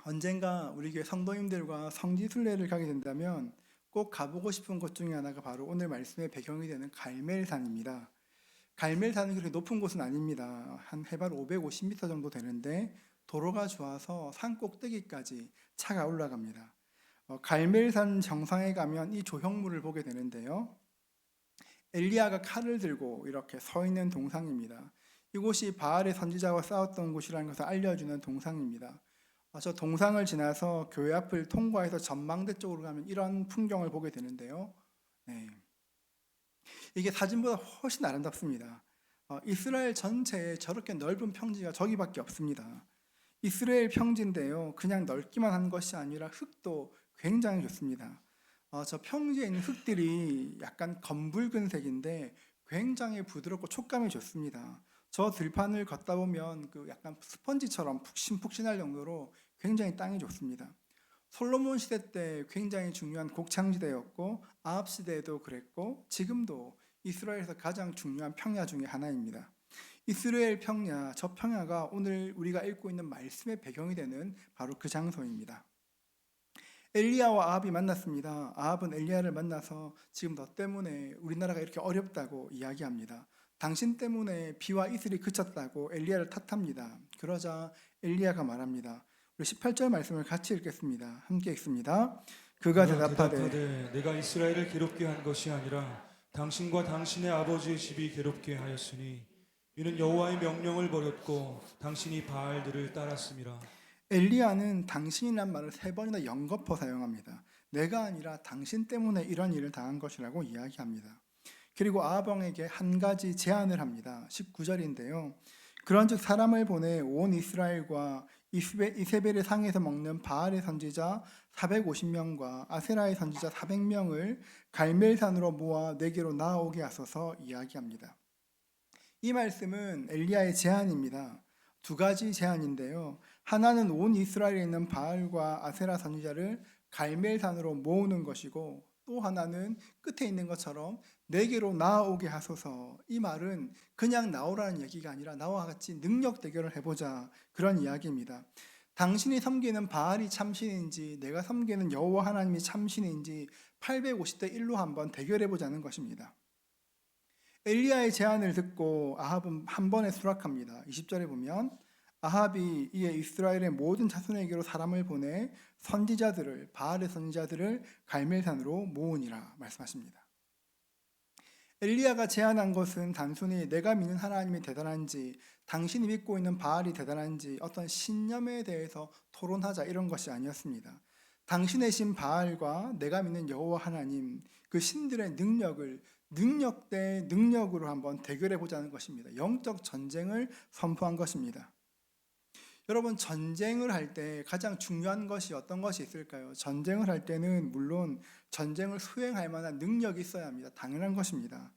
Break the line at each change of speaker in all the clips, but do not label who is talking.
언젠가 우리 교회 성도님들과 성지순례를 가게 된다면 꼭 가보고 싶은 곳 중에 하나가 바로 오늘 말씀의 배경이 되는 갈멜산입니다. 갈멜산은 그렇게 높은 곳은 아닙니다. 한 해발 550m 정도 되는데 도로가 좋아서 산 꼭대기까지 차가 올라갑니다. 갈멜산 정상에 가면 이 조형물을 보게 되는데요. 엘리야가 칼을 들고 이렇게 서 있는 동상입니다. 이곳이 바알의 선지자와 싸웠던 곳이라는 것을 알려주는 동상입니다. 저 동상을 지나서 교회 앞을 통과해서 전망대 쪽으로 가면 이런 풍경을 보게 되는데요. 네, 이게 사진보다 훨씬 아름답습니다. 이스라엘 전체에 저렇게 넓은 평지가 저기밖에 없습니다. 이스라엘 평지인데요. 그냥 넓기만 한 것이 아니라 흙도 굉장히 좋습니다. 저 평지에 있는 흙들이 약간 검붉은 색인데 굉장히 부드럽고 촉감이 좋습니다. 저 들판을 걷다 보면 그 약간 스펀지처럼 푹신푹신할 정도로 굉장히 땅이 좋습니다. 솔로몬 시대 때 굉장히 중요한 곡창지대였고 아합 시대에도 그랬고 지금도 이스라엘에서 가장 중요한 평야 중에 하나입니다. 이스라엘 평야, 저 평야가 오늘 우리가 읽고 있는 말씀의 배경이 되는 바로 그 장소입니다. 엘리야와 아합이 만났습니다. 아합은 엘리야를 만나서 지금 너 때문에 우리나라가 이렇게 어렵다고 이야기합니다. 당신 때문에 비와 이슬이 그쳤다고 엘리야를 탓합니다. 그러자 엘리야가 말합니다. 우리 18절 말씀을 같이 읽겠습니다. 함께 읽습니다. 그가
그가
대답하되
대답하되 내가 이스라엘을 괴롭게 한 것이 아니라 당신과 당신의 아버지의 집이 괴롭게 하였으니 이는 여호와의 명령을 버렸고 당신이 바알들을 따랐음이라.
엘리야는 당신이란 말을 3번이나 연거푸 사용합니다. 내가 아니라 당신 때문에 이런 일을 당한 것이라고 이야기합니다. 그리고 아합 왕에게 한 가지 제안을 합니다. 19절인데요. 그런즉 사람을 보내 온 이스라엘과 이세벨의 상에서 먹는 바알의 선지자 450명과 아세라의 선지자 400명을 갈멜산으로 모아 내게로 나아오게 하소서 이야기합니다. 이 말씀은 엘리야의 제안입니다. 두 가지 제안인데요. 하나는 온 이스라엘에 있는 바알과 아세라 선지자를 갈멜산으로 모으는 것이고 또 하나는 끝에 있는 것처럼 내게로 나아오게 하소서. 이 말은 그냥 나오라는 얘기가 아니라 나와 같이 능력 대결을 해보자, 그런 이야기입니다. 당신이 섬기는 바알이 참신인지 내가 섬기는 여호와 하나님이 참신인지 850대 1로 한번 대결해보자는 것입니다. 엘리야의 제안을 듣고 아합은 한 번에 수락합니다. 20절에 보면 아합이 이에 이스라엘의 모든 자손에게로 사람을 보내 선지자들을, 바알의 선지자들을 갈멜산으로 모으니라 말씀하십니다. 엘리야가 제안한 것은 단순히 내가 믿는 하나님이 대단한지 당신이 믿고 있는 바알이 대단한지 어떤 신념에 대해서 토론하자 이런 것이 아니었습니다. 당신의 신 바알과 내가 믿는 여호와 하나님, 그 신들의 능력을 능력 대 능력으로 한번 대결해 보자는 것입니다. 영적 전쟁을 선포한 것입니다. 여러분, 전쟁을 할 때 가장 중요한 것이 어떤 것이 있을까요? 전쟁을 할 때는 물론 전쟁을 수행할 만한 능력이 있어야 합니다. 당연한 것입니다.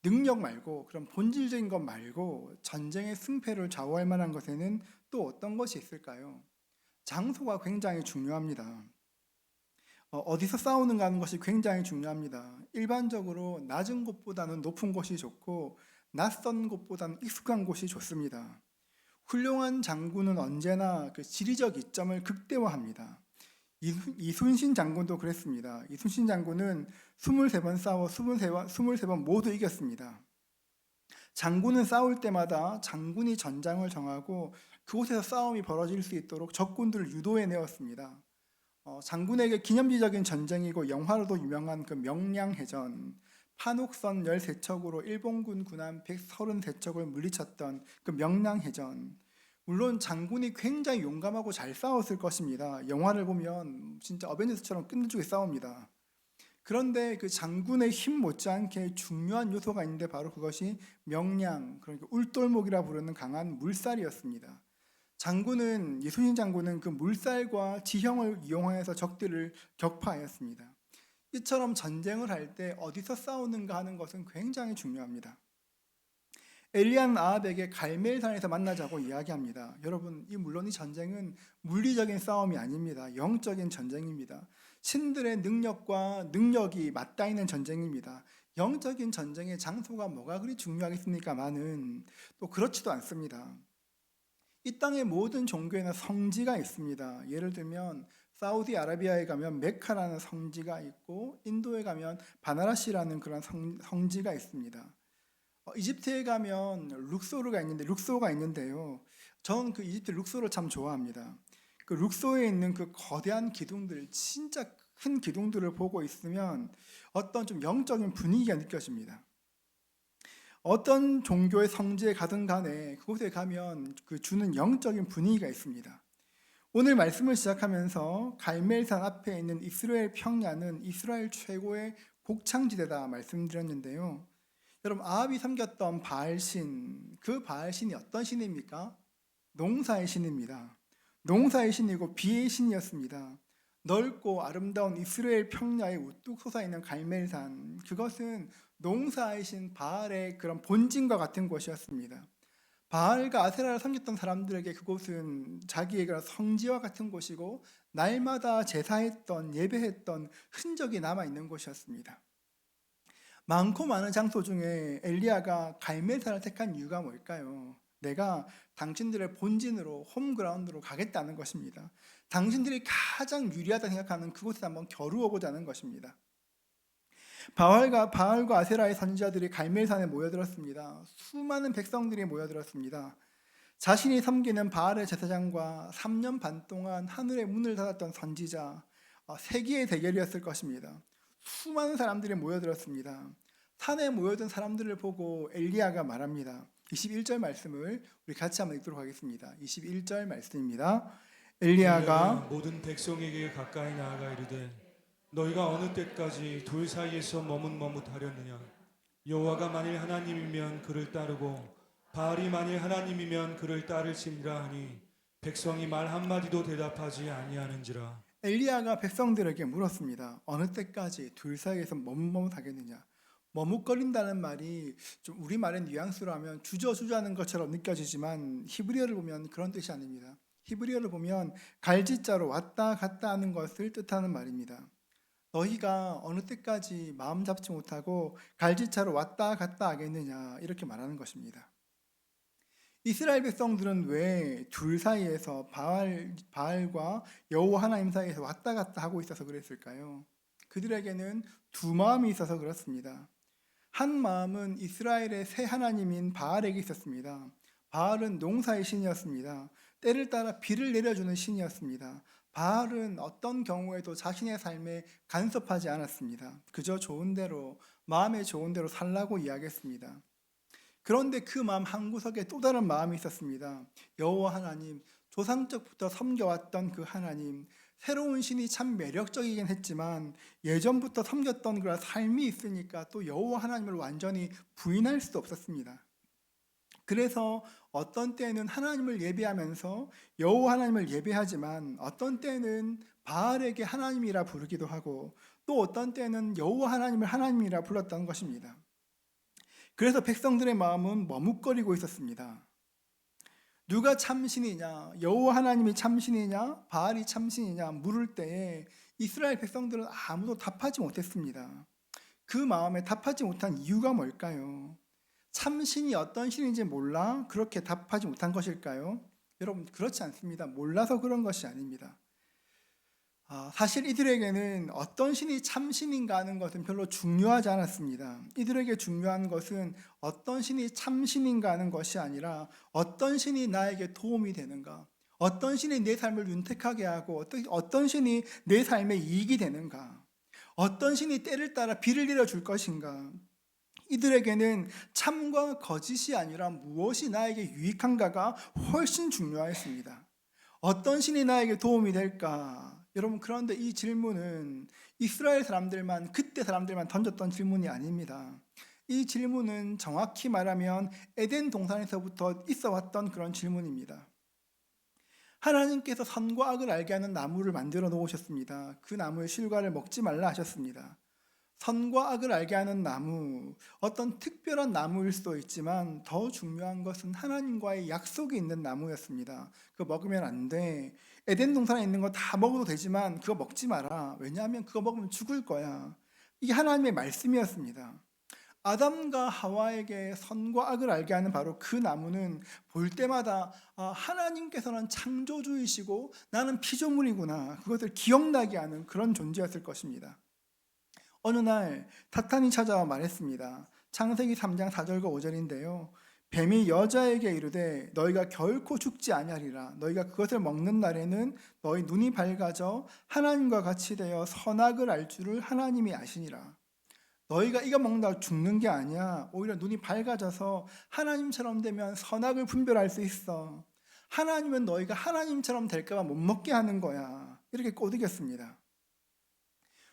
능력 말고, 그런 본질적인 것 말고 전쟁의 승패를 좌우할 만한 것에는 또 어떤 것이 있을까요? 장소가 굉장히 중요합니다. 어디서 싸우는가 하는 것이 굉장히 중요합니다. 일반적으로 낮은 곳보다는 높은 곳이 좋고 낯선 곳보다는 익숙한 곳이 좋습니다. 훌륭한 장군은 언제나 그 지리적 이점을 극대화합니다. 이순신 장군도 그랬습니다. 이순신 장군은 23번 싸워 23번 모두 이겼습니다. 장군은 싸울 때마다 장군이 전장을 정하고 그곳에서 싸움이 벌어질 수 있도록 적군들을 유도해 내었습니다. 장군에게 기념비적인 전쟁이고 영화로도 유명한 그 명량해전, 판옥선 13척으로 일본군 군함 133척을 물리쳤던 그 명량해전. 물론 장군이 굉장히 용감하고 잘 싸웠을 것입니다. 영화를 보면 진짜 어벤져스처럼 끝내주게 싸웁니다. 그런데 그 장군의 힘 못지않게 중요한 요소가 있는데 바로 그것이 명량, 그러니까 울돌목이라 부르는 강한 물살이었습니다. 이순신 장군은 그 물살과 지형을 이용해서 적들을 격파하였습니다. 이처럼 전쟁을 할 때 어디서 싸우는가 하는 것은 굉장히 중요합니다. 엘리야는 아합에게 갈멜산에서 만나자고 이야기합니다. 여러분, 물론 이 전쟁은 물리적인 싸움이 아닙니다. 영적인 전쟁입니다. 신들의 능력과 능력이 맞닿는 전쟁입니다. 영적인 전쟁의 장소가 뭐가 그리 중요하겠습니까마는 또 그렇지도 않습니다. 이 땅의 모든 종교에는 성지가 있습니다. 예를 들면 사우디아라비아에 가면 메카라는 성지가 있고 인도에 가면 바나라시라는 그런 성지가 있습니다. 이집트에 가면 룩소가 있는데요. 저는 그 이집트 룩소를 참 좋아합니다. 그 룩소에 있는 그 거대한 기둥들, 진짜 큰 기둥들을 보고 있으면 어떤 좀 영적인 분위기가 느껴집니다. 어떤 종교의 성지에 가든 간에 그곳에 가면 그 주는 영적인 분위기가 있습니다. 오늘 말씀을 시작하면서 갈멜산 앞에 있는 이스라엘 평야는 이스라엘 최고의 곡창지대다 말씀드렸는데요. 여러분, 아합이 섬겼던 바알신, 그 바알신이 어떤 신입니까? 농사의 신입니다. 농사의 신이고 비의 신이었습니다. 넓고 아름다운 이스라엘 평야에 우뚝 솟아있는 갈멜산, 그것은 농사의 신 바알의 그런 본진과 같은 곳이었습니다. 바알과 아세라를 섬겼던 사람들에게 그곳은 자기의 그런 성지와 같은 곳이고 날마다 제사했던 예배했던 흔적이 남아있는 곳이었습니다. 많고 많은 장소 중에 엘리야가 갈멜산을 택한 이유가 뭘까요? 내가 당신들의 본진으로 홈그라운드로 가겠다는 것입니다. 당신들이 가장 유리하다 생각하는 그곳에 한번 겨루어 보자는 것입니다. 바알과 아세라의 선지자들이 갈멜산에 모여들었습니다. 수많은 백성들이 모여들었습니다. 자신이 섬기는 바알의 제사장과 3년 반 동안 하늘의 문을 닫았던 선지자, 세기의 대결이었을 것입니다. 수많은 사람들이 모여들었습니다. 산에 모여든 사람들을 보고 엘리야가 말합니다. 21절 말씀을 우리 같이 한번 읽도록 하겠습니다. 21절 말씀입니다. 엘리야가
모든 백성에게 가까이 나아가 이르되 너희가 어느 때까지 둘 사이에서 머뭇머뭇하려느냐. 여호와가 만일 하나님이면 그를 따르고 바알이 만일 하나님이면 그를 따를지니라 하니 백성이 말 한마디도 대답하지 아니하는지라.
엘리야가 백성들에게 물었습니다. 어느 때까지 둘 사이에서 머뭇머뭇하겠느냐. 머뭇거린다는 말이 좀 우리말의 뉘앙스로 하면 주저주저하는 것처럼 느껴지지만 히브리어를 보면 그런 뜻이 아닙니다. 히브리어를 보면 갈짓자로 왔다 갔다 하는 것을 뜻하는 말입니다. 너희가 어느 때까지 마음 잡지 못하고 갈짓자로 왔다 갔다 하겠느냐 이렇게 말하는 것입니다. 이스라엘 백성들은 왜 둘 사이에서 바알과 여호와 하나님 사이에서 왔다 갔다 하고 있어서 그랬을까요? 그들에게는 두 마음이 있어서 그렇습니다. 한 마음은 이스라엘의 새 하나님인 바알에게 있었습니다. 바알은 농사의 신이었습니다. 때를 따라 비를 내려주는 신이었습니다. 바알은 어떤 경우에도 자신의 삶에 간섭하지 않았습니다. 그저 좋은 대로, 마음에 좋은 대로 살라고 이야기했습니다. 그런데 그 마음 한구석에 또 다른 마음이 있었습니다. 여호와 하나님, 조상적부터 섬겨왔던 그 하나님, 새로운 신이 참 매력적이긴 했지만 예전부터 섬겼던 그런 삶이 있으니까 또 여호와 하나님을 완전히 부인할 수도 없었습니다. 그래서 어떤 때는 하나님을 예배하면서 여호와 하나님을 예배하지만 어떤 때는 바알에게 하나님이라 부르기도 하고 또 어떤 때는 여호와 하나님을 하나님이라 불렀던 것입니다. 그래서 백성들의 마음은 머뭇거리고 있었습니다. 누가 참신이냐, 여호와 하나님이 참신이냐, 바알이 참신이냐 물을 때에 이스라엘 백성들은 아무도 답하지 못했습니다. 그 마음에 답하지 못한 이유가 뭘까요? 참신이 어떤 신인지 몰라 그렇게 답하지 못한 것일까요? 여러분, 그렇지 않습니다. 몰라서 그런 것이 아닙니다. 사실 이들에게는 어떤 신이 참신인가 하는 것은 별로 중요하지 않았습니다. 이들에게 중요한 것은 어떤 신이 참신인가 하는 것이 아니라 어떤 신이 나에게 도움이 되는가, 어떤 신이 내 삶을 윤택하게 하고 어떤 신이 내 삶에 이익이 되는가, 어떤 신이 때를 따라 비를 내려줄 것인가. 이들에게는 참과 거짓이 아니라 무엇이 나에게 유익한가가 훨씬 중요했습니다. 어떤 신이 나에게 도움이 될까? 여러분, 그런데 이 질문은 이스라엘 사람들만, 그때 사람들만 던졌던 질문이 아닙니다. 이 질문은 정확히 말하면 에덴 동산에서부터 있어 왔던 그런 질문입니다. 하나님께서 선과 악을 알게 하는 나무를 만들어 놓으셨습니다. 그 나무의 실과를 먹지 말라 하셨습니다. 선과 악을 알게 하는 나무, 어떤 특별한 나무일 수도 있지만 더 중요한 것은 하나님과의 약속이 있는 나무였습니다. 그거 먹으면 안 돼. 에덴 동산에 있는 거 다 먹어도 되지만 그거 먹지 마라. 왜냐하면 그거 먹으면 죽을 거야. 이게 하나님의 말씀이었습니다. 아담과 하와에게 선과 악을 알게 하는 바로 그 나무는 볼 때마다 하나님께서는 창조주이시고 나는 피조물이구나, 그것을 기억나게 하는 그런 존재였을 것입니다. 어느 날 사탄이 찾아와 말했습니다. 창세기 3장 4절과 5절인데요. 뱀이 여자에게 이르되 너희가 결코 죽지 아니하리라. 너희가 그것을 먹는 날에는 너희 눈이 밝아져 하나님과 같이 되어 선악을 알 줄을 하나님이 아시니라. 너희가 이거 먹는다고 죽는 게 아니야. 오히려 눈이 밝아져서 하나님처럼 되면 선악을 분별할 수 있어. 하나님은 너희가 하나님처럼 될까 봐 못 먹게 하는 거야. 이렇게 꼬드겼습니다.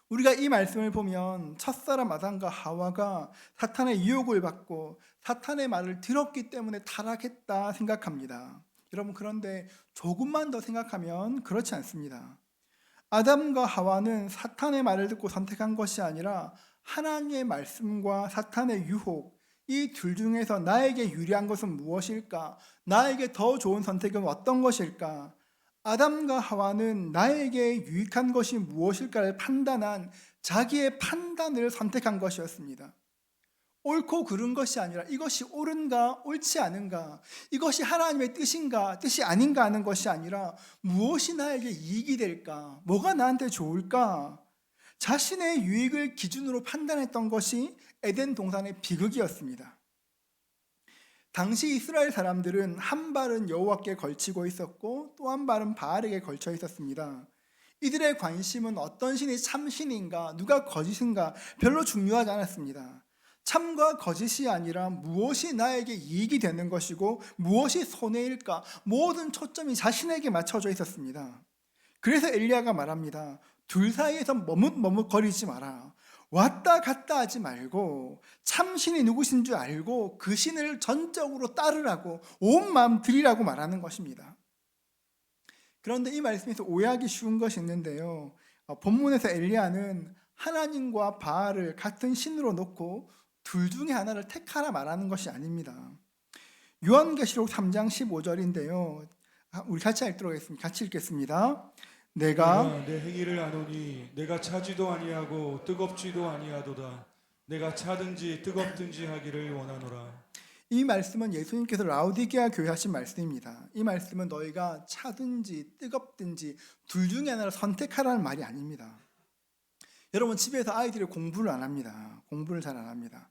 우리가 이 말씀을 보면 첫사람 아담과 하와가 사탄의 유혹을 받고 사탄의 말을 들었기 때문에 타락했다 생각합니다. 여러분, 그런데 조금만 더 생각하면 그렇지 않습니다. 아담과 하와는 사탄의 말을 듣고 선택한 것이 아니라 하나님의 말씀과 사탄의 유혹, 이 둘 중에서 나에게 유리한 것은 무엇일까? 나에게 더 좋은 선택은 어떤 것일까? 아담과 하와는 나에게 유익한 것이 무엇일까를 판단한 자기의 판단을 선택한 것이었습니다. 옳고 그른 것이 아니라 이것이 옳은가 옳지 않은가, 이것이 하나님의 뜻인가 뜻이 아닌가 하는 것이 아니라 무엇이 나에게 이익이 될까, 뭐가 나한테 좋을까, 자신의 유익을 기준으로 판단했던 것이 에덴 동산의 비극이었습니다. 당시 이스라엘 사람들은 한 발은 여호와께 걸치고 있었고 또 한 발은 바알에게 걸쳐 있었습니다. 이들의 관심은 어떤 신이 참신인가 누가 거짓인가 별로 중요하지 않았습니다. 참과 거짓이 아니라 무엇이 나에게 이익이 되는 것이고 무엇이 손해일까, 모든 초점이 자신에게 맞춰져 있었습니다. 그래서 엘리야가 말합니다. 둘 사이에서 머뭇머뭇거리지 마라. 왔다 갔다 하지 말고 참신이 누구신 줄 알고 그 신을 전적으로 따르라고, 온 마음 드리라고 말하는 것입니다. 그런데 이 말씀에서 오해하기 쉬운 것이 있는데요. 본문에서 엘리야는 하나님과 바알을 같은 신으로 놓고 둘 중에 하나를 택하라 말하는 것이 아닙니다. 요한계시록 3장 15절인데요. 우리 같이 읽도록 하겠습니다. 같이 읽겠습니다. 내가
내 행위를 아노니 내가 차지도 아니하고 뜨겁지도 아니하도다. 내가 차든지 뜨겁든지 하기를 원하노라.
이 말씀은 예수님께서 라오디게아 교회 하신 말씀입니다. 이 말씀은 너희가 차든지 뜨겁든지 둘 중에 하나를 선택하라는 말이 아닙니다. 여러분, 집에서 아이들이 공부를 안 합니다. 공부를 잘 안 합니다.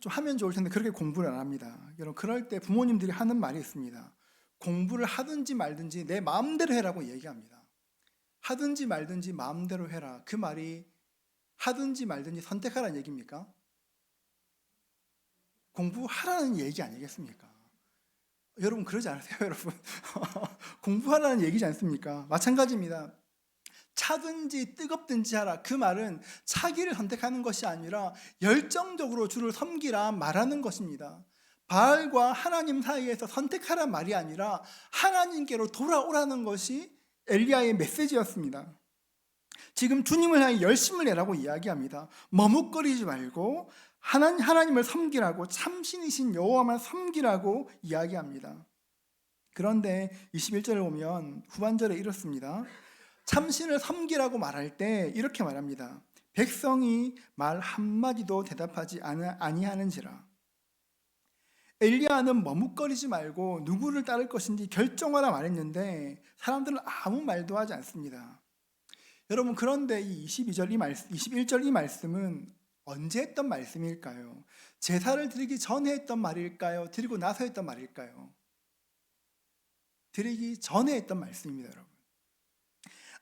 좀 하면 좋을 텐데 그렇게 공부를 안 합니다. 여러분, 그럴 때 부모님들이 하는 말이 있습니다. 공부를 하든지 말든지 내 마음대로 해라고 얘기합니다. 하든지 말든지 마음대로 해라. 그 말이 하든지 말든지 선택하라는 얘기입니까? 공부하라는 얘기 아니겠습니까? 여러분, 그러지 않으세요, 여러분? 공부하라는 얘기지 않습니까? 마찬가지입니다. 차든지 뜨겁든지 하라. 그 말은 차기를 선택하는 것이 아니라 열정적으로 주를 섬기라 말하는 것입니다. 바알과 하나님 사이에서 선택하란 말이 아니라 하나님께로 돌아오라는 것이 엘리야의 메시지였습니다. 지금 주님을 향해 열심을 내라고 이야기합니다. 머뭇거리지 말고 하나님을 섬기라고, 참신이신 여호와만 섬기라고 이야기합니다. 그런데 21절을 보면 후반절에 이렇습니다. 참신을 섬기라고 말할 때 이렇게 말합니다. 백성이 말 한마디도 대답하지 아니하는지라. 엘리야는 머뭇거리지 말고 누구를 따를 것인지 결정하라 말했는데 사람들은 아무 말도 하지 않습니다. 여러분, 그런데 이 21절 이 말씀은 언제 했던 말씀일까요? 제사를 드리기 전에 했던 말일까요? 드리고 나서 했던 말일까요? 드리기 전에 했던 말씀입니다, 여러분.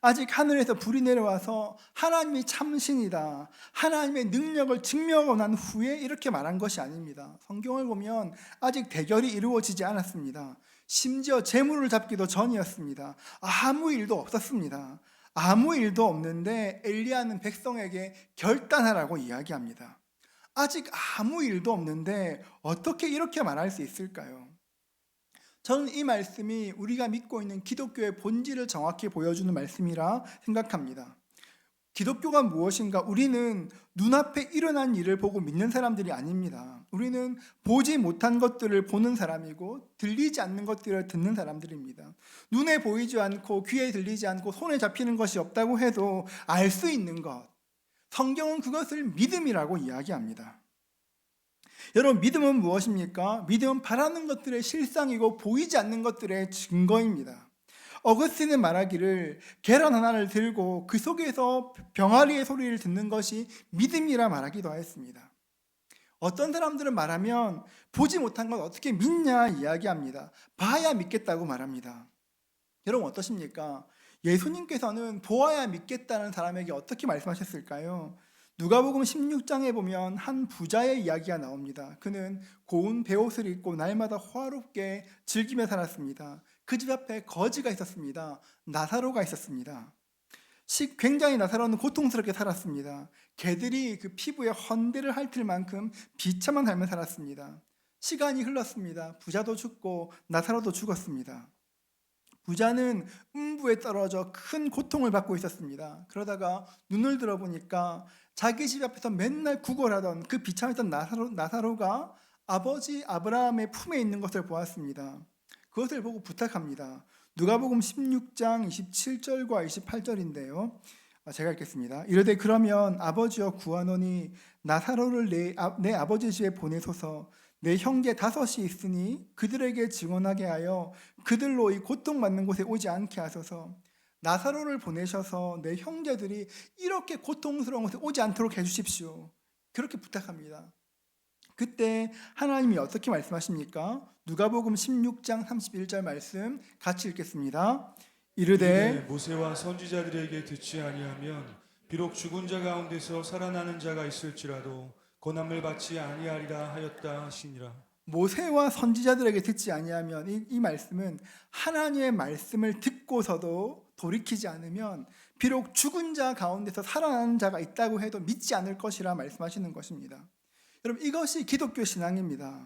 아직 하늘에서 불이 내려와서 하나님이 참신이다, 하나님의 능력을 증명하고 난 후에 이렇게 말한 것이 아닙니다. 성경을 보면 아직 대결이 이루어지지 않았습니다. 심지어 재물을 잡기도 전이었습니다. 아무 일도 없었습니다. 아무 일도 없는데 엘리야는 백성에게 결단하라고 이야기합니다. 아직 아무 일도 없는데 어떻게 이렇게 말할 수 있을까요? 저는 이 말씀이 우리가 믿고 있는 기독교의 본질을 정확히 보여주는 말씀이라 생각합니다. 기독교가 무엇인가? 우리는 눈앞에 일어난 일을 보고 믿는 사람들이 아닙니다. 우리는 보지 못한 것들을 보는 사람이고 들리지 않는 것들을 듣는 사람들입니다. 눈에 보이지 않고 귀에 들리지 않고 손에 잡히는 것이 없다고 해도 알 수 있는 것, 성경은 그것을 믿음이라고 이야기합니다. 여러분, 믿음은 무엇입니까? 믿음은 바라는 것들의 실상이고 보이지 않는 것들의 증거입니다. 어거스틴은 말하기를 계란 하나를 들고 그 속에서 병아리의 소리를 듣는 것이 믿음이라 말하기도 하였습니다. 어떤 사람들은 말하면 보지 못한 건 어떻게 믿냐 이야기합니다. 봐야 믿겠다고 말합니다. 여러분 어떠십니까? 예수님께서는 보아야 믿겠다는 사람에게 어떻게 말씀하셨을까요? 누가복음 16장에 보면 한 부자의 이야기가 나옵니다. 그는 고운 베옷을 입고 날마다 호화롭게 즐기며 살았습니다. 그 집 앞에 거지가 있었습니다. 나사로가 있었습니다. 굉장히 나사로는 고통스럽게 살았습니다. 개들이 그 피부에 헌대를 핥을 만큼 비참한 삶을 살았습니다. 시간이 흘렀습니다. 부자도 죽고 나사로도 죽었습니다. 부자는 음부에 떨어져 큰 고통을 받고 있었습니다. 그러다가 눈을 들어보니까 자기 집 앞에서 맨날 구걸하던 그 비참했던 나사로가 아버지 아브라함의 품에 있는 것을 보았습니다. 그것을 보고 부탁합니다. 누가복음 16장 27절과 28절인데요. 제가 읽겠습니다. 이르되 그러면 아버지여 구하노니 나사로를 내 아버지 집에 보내소서. 내 형제 5이 있으니 그들에게 증언하게 하여 그들로 이 고통받는 곳에 오지 않게 하소서. 나사로를 보내셔서 내 형제들이 이렇게 고통스러운 곳에 오지 않도록 해주십시오. 그렇게 부탁합니다. 그때 하나님이 어떻게 말씀하십니까? 누가복음 16장 31절 말씀 같이 읽겠습니다. 이르되
모세와 선지자들에게 듣지 아니하면 비록 죽은 자 가운데서 살아나는 자가 있을지라도 고난을 받지 아니하리라 하였다 하시니라.
모세와 선지자들에게 듣지 아니하면 이 말씀은 하나님의 말씀을 듣고서도 돌이키지 않으면 비록 죽은 자 가운데서 살아나는 자가 있다고 해도 믿지 않을 것이라 말씀하시는 것입니다. 여러분 이것이 기독교 신앙입니다.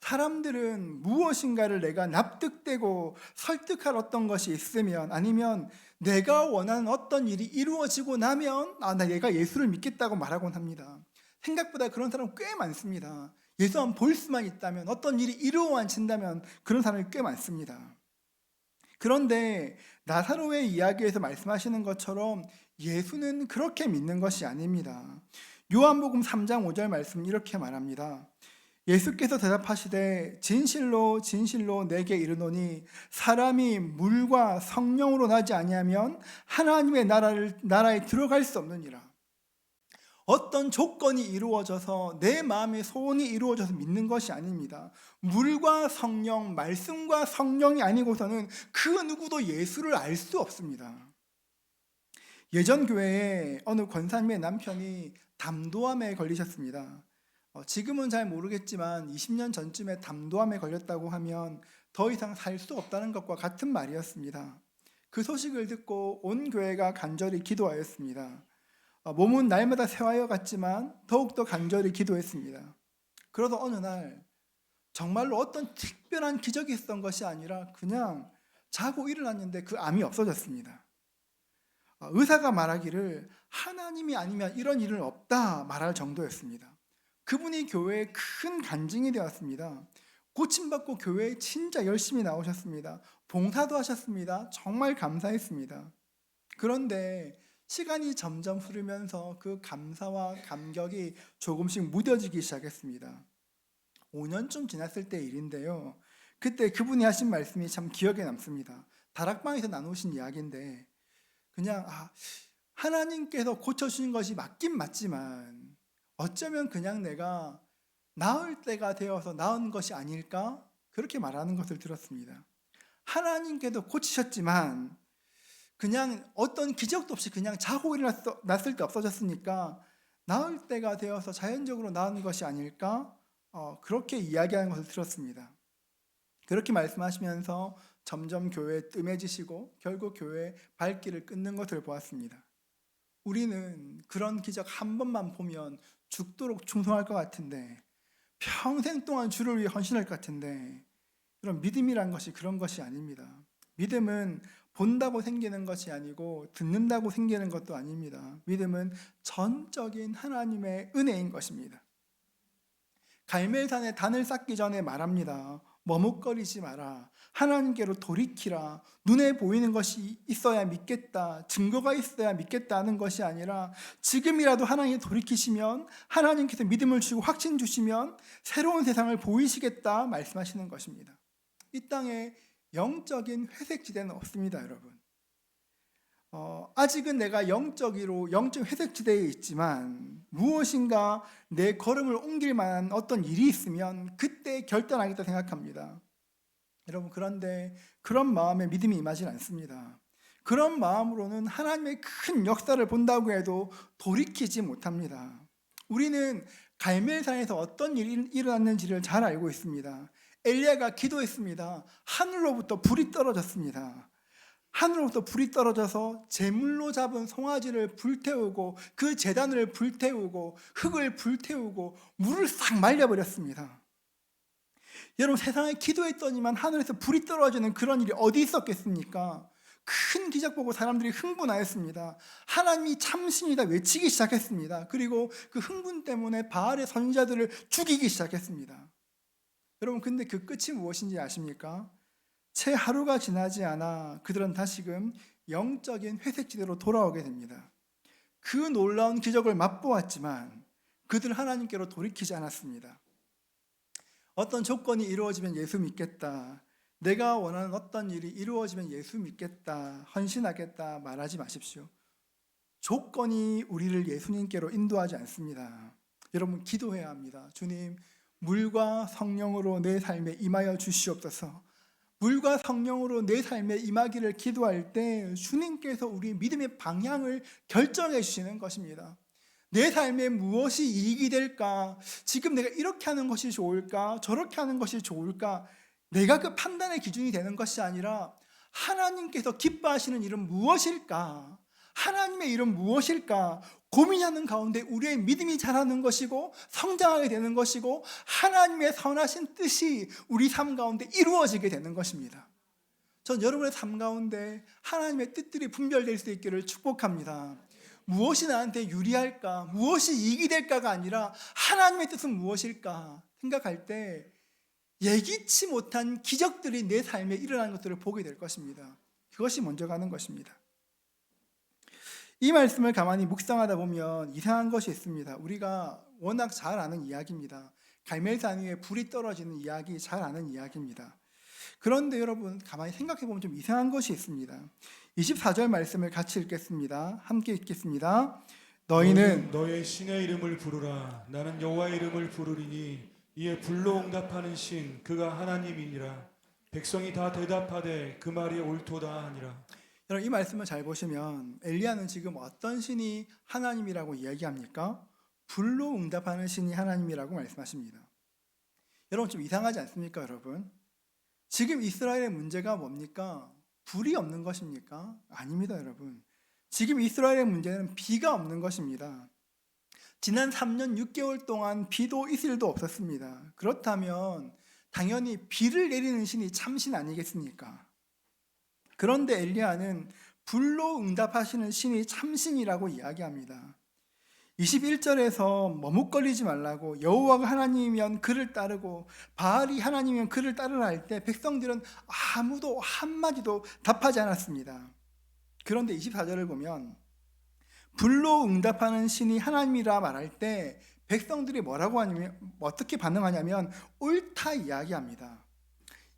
사람들은 무엇인가를 내가 납득되고 설득할 어떤 것이 있으면 아니면 내가 원하는 어떤 일이 이루어지고 나면 내가 예수를 믿겠다고 말하곤 합니다. 생각보다 그런 사람 꽤 많습니다. 예수만 볼 수만 있다면 어떤 일이 이루어진다면 그런 사람이 꽤 많습니다. 그런데 나사로의 이야기에서 말씀하시는 것처럼 예수는 그렇게 믿는 것이 아닙니다. 요한복음 3장 5절 말씀 이렇게 말합니다. 예수께서 대답하시되 진실로 진실로 내게 이르노니 사람이 물과 성령으로 나지 아니하면 하나님의 나라에 들어갈 수 없느니라. 어떤 조건이 이루어져서 내 마음의 소원이 이루어져서 믿는 것이 아닙니다. 물과 성령, 말씀과 성령이 아니고서는 그 누구도 예수를 알 수 없습니다. 예전 교회에 어느 권사님의 남편이 담도암에 걸리셨습니다. 지금은 잘 모르겠지만 20년 전쯤에 담도암에 걸렸다고 하면 더 이상 살 수 없다는 것과 같은 말이었습니다. 그 소식을 듣고 온 교회가 간절히 기도하였습니다. 몸은 날마다 새하여 갔지만 더욱더 간절히 기도했습니다. 그러다 어느 날 정말로 어떤 특별한 기적이 있었던 것이 아니라 그냥 자고 일어났는데 그 암이 없어졌습니다. 의사가 말하기를 하나님이 아니면 이런 일은 없다 말할 정도였습니다. 그분이 교회에 큰 간증이 되었습니다. 고침받고 교회에 진짜 열심히 나오셨습니다. 봉사도 하셨습니다. 정말 감사했습니다. 그런데 시간이 점점 흐르면서 그 감사와 감격이 조금씩 무뎌지기 시작했습니다. 5년쯤 지났을 때 일인데요. 그때 그분이 하신 말씀이 참 기억에 남습니다. 다락방에서 나누신 이야기인데 그냥 하나님께서 고쳐주신 것이 맞긴 맞지만 어쩌면 그냥 내가 나을 때가 되어서 나은 것이 아닐까? 그렇게 말하는 것을 들었습니다. 하나님께도 고치셨지만 그냥 어떤 기적도 없이 그냥 자고 일어났을 때 없어졌으니까 나을 때가 되어서 자연적으로 나은 것이 아닐까? 그렇게 이야기하는 것을 들었습니다. 그렇게 말씀하시면서 점점 교회에 뜸해지시고 결국 교회의 발길을 끊는 것을 보았습니다. 우리는 그런 기적 한 번만 보면 죽도록 충성할 것 같은데 평생 동안 주를 위해 헌신할 것 같은데 그런 믿음이란 것이 그런 것이 아닙니다. 믿음은 본다고 생기는 것이 아니고 듣는다고 생기는 것도 아닙니다. 믿음은 전적인 하나님의 은혜인 것입니다. 갈멜산에 단을 쌓기 전에 말합니다. 머뭇거리지 마라. 하나님께로 돌이키라. 눈에 보이는 것이 있어야 믿겠다. 증거가 있어야 믿겠다 하는 것이 아니라 지금이라도 하나님께 돌이키시면 하나님께서 믿음을 주고 확신 주시면 새로운 세상을 보이시겠다 말씀하시는 것입니다. 이 땅에 영적인 회색지대는 없습니다, 여러분. 아직은 내가 영적 회색지대에 있지만 무엇인가 내 걸음을 옮길 만한 어떤 일이 있으면 그때 결단하겠다 생각합니다. 여러분, 그런데 그런 마음에 믿음이 임하지 않습니다. 그런 마음으로는 하나님의 큰 역사를 본다고 해도 돌이키지 못합니다. 우리는 갈멜산에서 어떤 일이 일어났는지를 잘 알고 있습니다. 엘리야가 기도했습니다. 하늘로부터 불이 떨어졌습니다. 하늘로부터 불이 떨어져서 제물로 잡은 송아지를 불태우고 그 제단을 불태우고 흙을 불태우고 물을 싹 말려버렸습니다. 여러분, 세상에 기도했더니만 하늘에서 불이 떨어지는 그런 일이 어디 있었겠습니까? 큰 기적 보고 사람들이 흥분하였습니다. 하나님이 참신이다 외치기 시작했습니다. 그리고 그 흥분 때문에 바알의 선지자들을 죽이기 시작했습니다. 여러분, 근데 그 끝이 무엇인지 아십니까? 채 하루가 지나지 않아 그들은 다시금 영적인 회색지대로 돌아오게 됩니다. 그 놀라운 기적을 맛보았지만 그들 하나님께로 돌이키지 않았습니다. 어떤 조건이 이루어지면 예수 믿겠다, 내가 원하는 어떤 일이 이루어지면 예수 믿겠다, 헌신하겠다 말하지 마십시오. 조건이 우리를 예수님께로 인도하지 않습니다. 여러분, 기도해야 합니다. 주님, 물과 성령으로 내 삶에 임하여 주시옵소서. 물과 성령으로 내 삶에 임하기를 기도할 때 주님께서 우리 믿음의 방향을 결정해 주시는 것입니다. 내 삶에 무엇이 이익이 될까? 지금 내가 이렇게 하는 것이 좋을까? 저렇게 하는 것이 좋을까? 내가 그 판단의 기준이 되는 것이 아니라 하나님께서 기뻐하시는 일은 무엇일까? 하나님의 일은 무엇일까? 고민하는 가운데 우리의 믿음이 자라는 것이고 성장하게 되는 것이고 하나님의 선하신 뜻이 우리 삶 가운데 이루어지게 되는 것입니다. 전 여러분의 삶 가운데 하나님의 뜻들이 분별될 수 있기를 축복합니다. 무엇이 나한테 유리할까? 무엇이 이익이 될까가 아니라 하나님의 뜻은 무엇일까? 생각할 때 예기치 못한 기적들이 내 삶에 일어나는 것들을 보게 될 것입니다. 그것이 먼저 가는 것입니다. 이 말씀을 가만히 묵상하다 보면 이상한 것이 있습니다. 우리가 워낙 잘 아는 이야기입니다. 갈멜산 위에 불이 떨어지는 이야기, 잘 아는 이야기입니다. 그런데 여러분, 가만히 생각해 보면 좀 이상한 것이 있습니다. 24절 말씀을 같이 읽겠습니다. 함께 읽겠습니다. 너희는
너의 신의 이름을 부르라. 나는 여호와의 이름을 부르리니 이에 불로 응답하는 신 그가 하나님이니라. 백성이 다 대답하되 그 말이 옳도다 하니라.
여러분, 이 말씀을 잘 보시면 엘리야는 지금 어떤 신이 하나님이라고 이야기합니까? 불로 응답하는 신이 하나님이라고 말씀하십니다. 여러분, 좀 이상하지 않습니까, 여러분? 지금 이스라엘의 문제가 뭡니까? 불이 없는 것입니까? 아닙니다, 여러분. 지금 이스라엘의 문제는 비가 없는 것입니다. 지난 3년 6개월 동안 비도 이슬도 없었습니다. 그렇다면 당연히 비를 내리는 신이 참신 아니겠습니까? 그런데 엘리야는 불로 응답하시는 신이 참신이라고 이야기합니다. 21절에서 머뭇거리지 말라고, 여호와가 하나님이면 그를 따르고 바알이 하나님이면 그를 따르라 할 때 백성들은 아무도 한마디도 답하지 않았습니다. 그런데 24절을 보면 불로 응답하는 신이 하나님이라 말할 때 백성들이 뭐라고 하냐면, 어떻게 반응하냐면 옳다 이야기합니다.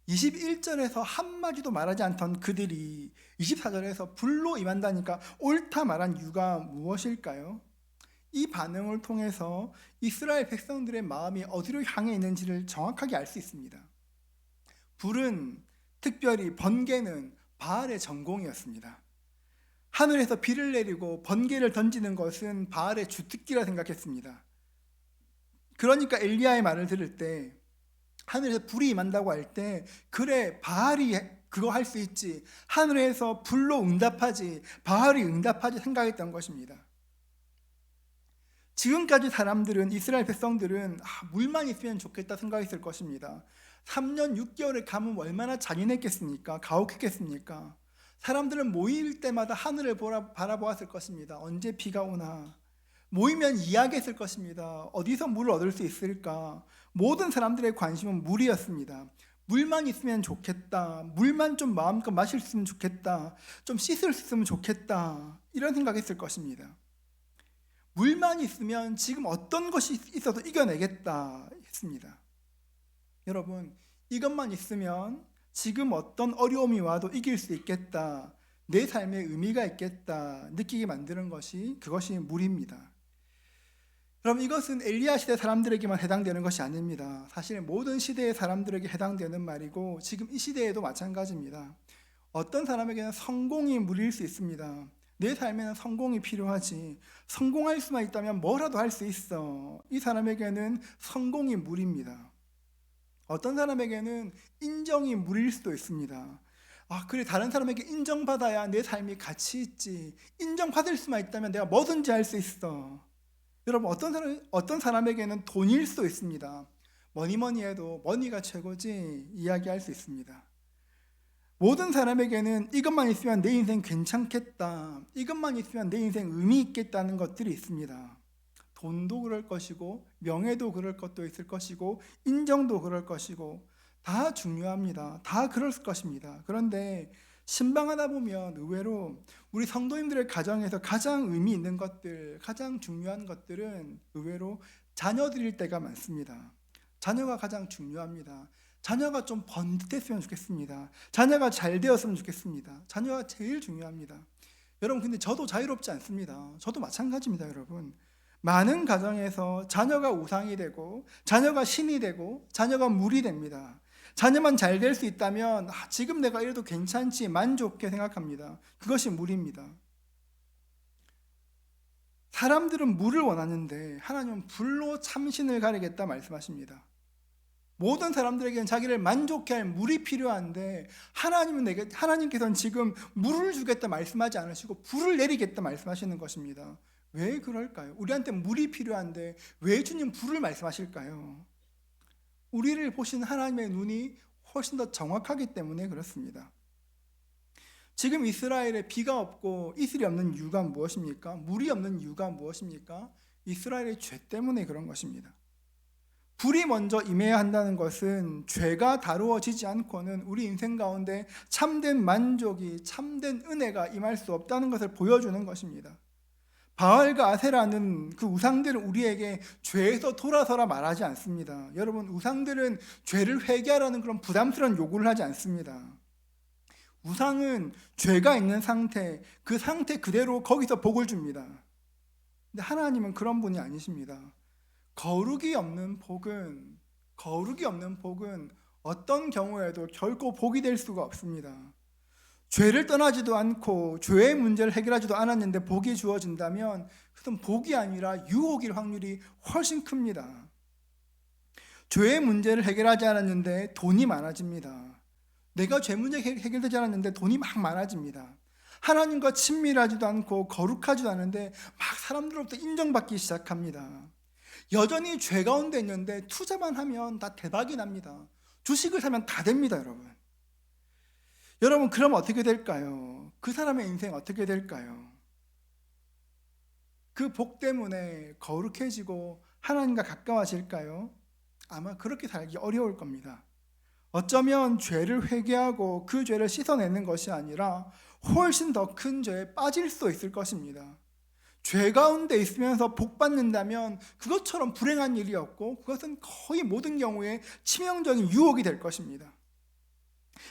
21절에서 한마디도 말하지 않던 그들이 24절에서 불로 임한다니까 옳다 말한 이유가 무엇일까요? 이 반응을 통해서 이스라엘 백성들의 마음이 어디로 향해 있는지를 정확하게 알 수 있습니다. 불은, 특별히 번개는 바알의 전공이었습니다. 하늘에서 비를 내리고 번개를 던지는 것은 바알의 주특기라 생각했습니다. 그러니까 엘리야의 말을 들을 때, 하늘에서 불이 임한다고 할 때, 그래, 바알이 그거 할 수 있지, 하늘에서 불로 응답하지, 바알이 응답하지 생각했던 것입니다. 지금까지 사람들은, 이스라엘 백성들은 물만 있으면 좋겠다 생각했을 것입니다. 3년 6개월을 가면 얼마나 잔인했겠습니까? 가혹했겠습니까? 사람들은 모일 때마다 하늘을 바라보았을 것입니다. 언제 비가 오나? 모이면 이야기했을 것입니다. 어디서 물을 얻을 수 있을까? 모든 사람들의 관심은 물이었습니다. 물만 있으면 좋겠다. 물만 좀 마음껏 마실 수 있으면 좋겠다. 좀 씻을 수 있으면 좋겠다. 이런 생각했을 것입니다. 물만 있으면 지금 어떤 것이 있어도 이겨내겠다 했습니다. 여러분, 이것만 있으면 지금 어떤 어려움이 와도 이길 수 있겠다. 내 삶에 의미가 있겠다. 느끼게 만드는 것이 그것이 물입니다. 그럼 이것은 엘리야 시대 사람들에게만 해당되는 것이 아닙니다. 사실 모든 시대의 사람들에게 해당되는 말이고 지금 이 시대에도 마찬가지입니다. 어떤 사람에게는 성공이 물일 수 있습니다. 내 삶에는 성공이 필요하지. 성공할 수만 있다면 뭐라도 할 수 있어. 이 사람에게는 성공이 물입니다. 어떤 사람에게는 인정이 물일 수도 있습니다. 그래, 다른 사람에게 인정받아야 내 삶이 가치 있지. 인정받을 수만 있다면 내가 뭐든지 할 수 있어. 여러분, 어떤 사람에게는 돈일 수도 있습니다. 뭐니 해도 머니가 최고지 이야기할 수 있습니다. 모든 사람에게는 이것만 있으면 내 인생 괜찮겠다. 이것만 있으면 내 인생 의미 있겠다는 것들이 있습니다. 돈도 그럴 것이고 명예도 그럴 것도 있을 것이고 인정도 그럴 것이고 다 중요합니다. 다 그럴 것입니다. 그런데 신방하다 보면 의외로 우리 성도님들의 가정에서 가장 의미 있는 것들, 가장 중요한 것들은 의외로 자녀들일 때가 많습니다. 자녀가 가장 중요합니다. 자녀가 좀 번듯했으면 좋겠습니다. 자녀가 잘 되었으면 좋겠습니다. 자녀가 제일 중요합니다. 여러분, 근데 저도 자유롭지 않습니다. 저도 마찬가지입니다, 여러분. 많은 가정에서 자녀가 우상이 되고 자녀가 신이 되고 자녀가 물이 됩니다. 자녀만 잘 될 수 있다면 지금 내가 이래도 괜찮지 만족해 생각합니다. 그것이 물입니다. 사람들은 물을 원하는데 하나님은 불로 참신을 가리겠다 말씀하십니다. 모든 사람들에게는 자기를 만족해 할 물이 필요한데 하나님께서는 지금 물을 주겠다 말씀하지 않으시고 불을 내리겠다 말씀하시는 것입니다. 왜 그럴까요? 우리한테 물이 필요한데 왜 주님 불을 말씀하실까요? 우리를 보시는 하나님의 눈이 훨씬 더 정확하기 때문에 그렇습니다. 지금 이스라엘에 비가 없고 이슬이 없는 이유가 무엇입니까? 물이 없는 이유가 무엇입니까? 이스라엘의 죄 때문에 그런 것입니다. 불이 먼저 임해야 한다는 것은 죄가 다루어지지 않고는 우리 인생 가운데 참된 만족이, 참된 은혜가 임할 수 없다는 것을 보여주는 것입니다. 바알과 아세라는 그 우상들은 우리에게 죄에서 돌아서라 말하지 않습니다. 여러분, 우상들은 죄를 회개하라는 그런 부담스러운 요구를 하지 않습니다. 우상은 죄가 있는 상태, 그 상태 그대로 거기서 복을 줍니다. 근데 하나님은 그런 분이 아니십니다. 거룩이 없는 복은 어떤 경우에도 결코 복이 될 수가 없습니다. 죄를 떠나지도 않고 죄의 문제를 해결하지도 않았는데 복이 주어진다면 그것은 복이 아니라 유혹일 확률이 훨씬 큽니다. 죄의 문제를 해결하지 않았는데 돈이 많아집니다. 내가 죄 문제 해결되지 않았는데 돈이 막 많아집니다. 하나님과 친밀하지도 않고 거룩하지도 않은데 막 사람들로부터 인정받기 시작합니다. 여전히 죄 가운데 있는데 투자만 하면 다 대박이 납니다. 주식을 사면 다 됩니다, 여러분. 여러분, 그럼 어떻게 될까요? 그 사람의 인생 어떻게 될까요? 그 복 때문에 거룩해지고 하나님과 가까워질까요? 아마 그렇게 살기 어려울 겁니다. 어쩌면 죄를 회개하고 그 죄를 씻어내는 것이 아니라 훨씬 더 큰 죄에 빠질 수도 있을 것입니다. 죄 가운데 있으면서 복 받는다면 그것처럼 불행한 일이 없고 그것은 거의 모든 경우에 치명적인 유혹이 될 것입니다.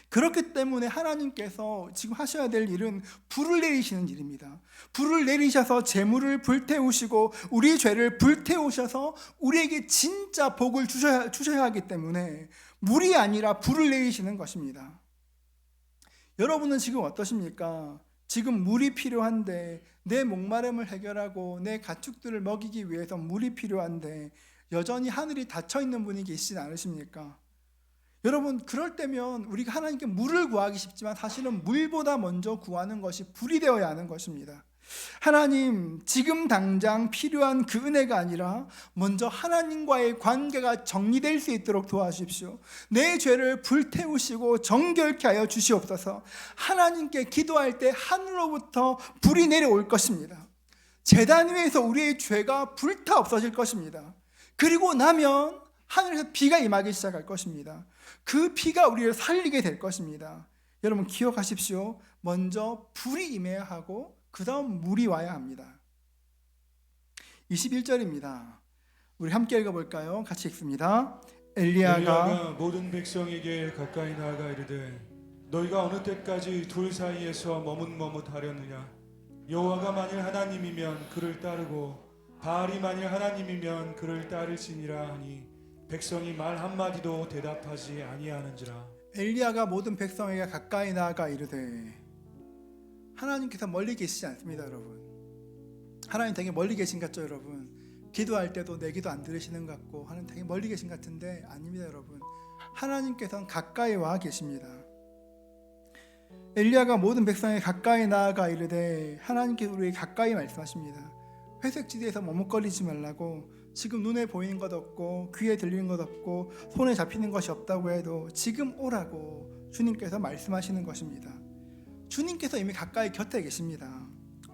그렇기 때문에 하나님께서 지금 하셔야 될 일은 불을 내리시는 일입니다. 불을 내리셔서 재물을 불태우시고 우리 죄를 불태우셔서 우리에게 진짜 복을 주셔야 하기 때문에 물이 아니라 불을 내리시는 것입니다. 여러분은 지금 어떠십니까? 지금 물이 필요한데 내 목마름을 해결하고 내 가축들을 먹이기 위해서 물이 필요한데 여전히 하늘이 닫혀 있는 분이 계시지 않으십니까? 여러분, 그럴 때면 우리가 하나님께 물을 구하기 쉽지만 사실은 물보다 먼저 구하는 것이 불이 되어야 하는 것입니다. 하나님, 지금 당장 필요한 그 은혜가 아니라 먼저 하나님과의 관계가 정리될 수 있도록 도와주십시오. 내 죄를 불태우시고 정결케 하여 주시옵소서. 하나님께 기도할 때 하늘로부터 불이 내려올 것입니다. 제단 위에서 우리의 죄가 불타 없어질 것입니다. 그리고 나면 하늘에서 비가 임하기 시작할 것입니다. 그 비가 우리를 살리게 될 것입니다. 여러분 기억하십시오. 먼저 불이 임해야 하고 그 다음 물이 와야 합니다. 21절입니다. 우리 함께 읽어볼까요? 같이 읽습니다.
엘리야가 모든 백성에게 가까이 나아가 이르되 너희가 어느 때까지 둘 사이에서 머뭇머뭇하려느냐. 여호와가 만일 하나님이면 그를 따르고 바알이 만일 하나님이면 그를 따를지니라 하니 백성이 말 한마디도 대답하지 아니하는지라.
엘리야가 모든 백성에게 가까이 나아가 이르되, 하나님께서 멀리 계시지 않습니다, 여러분. 하나님 되게 멀리 계신 것 같죠, 여러분? 기도할 때도 내 기도 안 들으시는 것 같고 하나님 되게 멀리 계신 것 같은데 아닙니다, 여러분. 하나님께서는 가까이 와 계십니다. 엘리야가 모든 백성에게 가까이 나아가 이르되, 하나님께서 우리에게 가까이 말씀하십니다. 회색지대에서 머뭇거리지 말라고. 지금 눈에 보이는 것 없고 귀에 들리는 것 없고 손에 잡히는 것이 없다고 해도 지금 오라고 주님께서 말씀하시는 것입니다. 주님께서 이미 가까이 곁에 계십니다.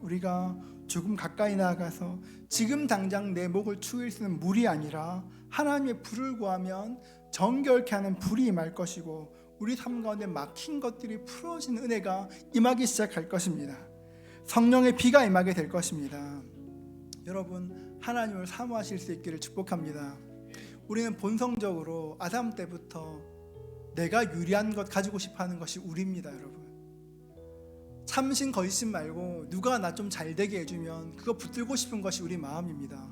우리가 조금 가까이 나아가서 지금 당장 내 목을 축일 수 있는 물이 아니라 하나님의 불을 구하면 정결케 하는 불이 임할 것이고 우리 삶 가운데 막힌 것들이 풀어지는 은혜가 임하기 시작할 것입니다. 성령의 비가 임하게 될 것입니다. 여러분 하나님을 사모하실 수 있기를 축복합니다. 우리는 본성적으로 아담 때부터 내가 유리한 것 가지고 싶어하는 것이 우리입니다, 여러분. 참신 거짓말 말고 누가 나 좀 잘 되게 해주면 그거 붙들고 싶은 것이 우리 마음입니다.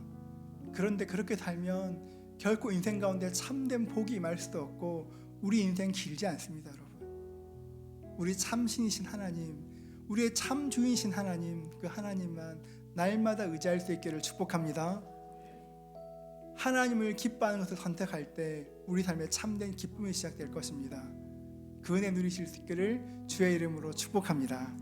그런데 그렇게 살면 결코 인생 가운데 참된 복이 임할 수도 없고 우리 인생 길지 않습니다, 여러분. 우리 참신이신 하나님, 우리의 참 주인이신 하나님, 그 하나님만 날마다 의지할 수 있기를 축복합니다. 하나님을 기뻐하는 것을 선택할 때 우리 삶에 참된 기쁨이 시작될 것입니다. 그 은혜 누리실 수 있기를 주의 이름으로 축복합니다.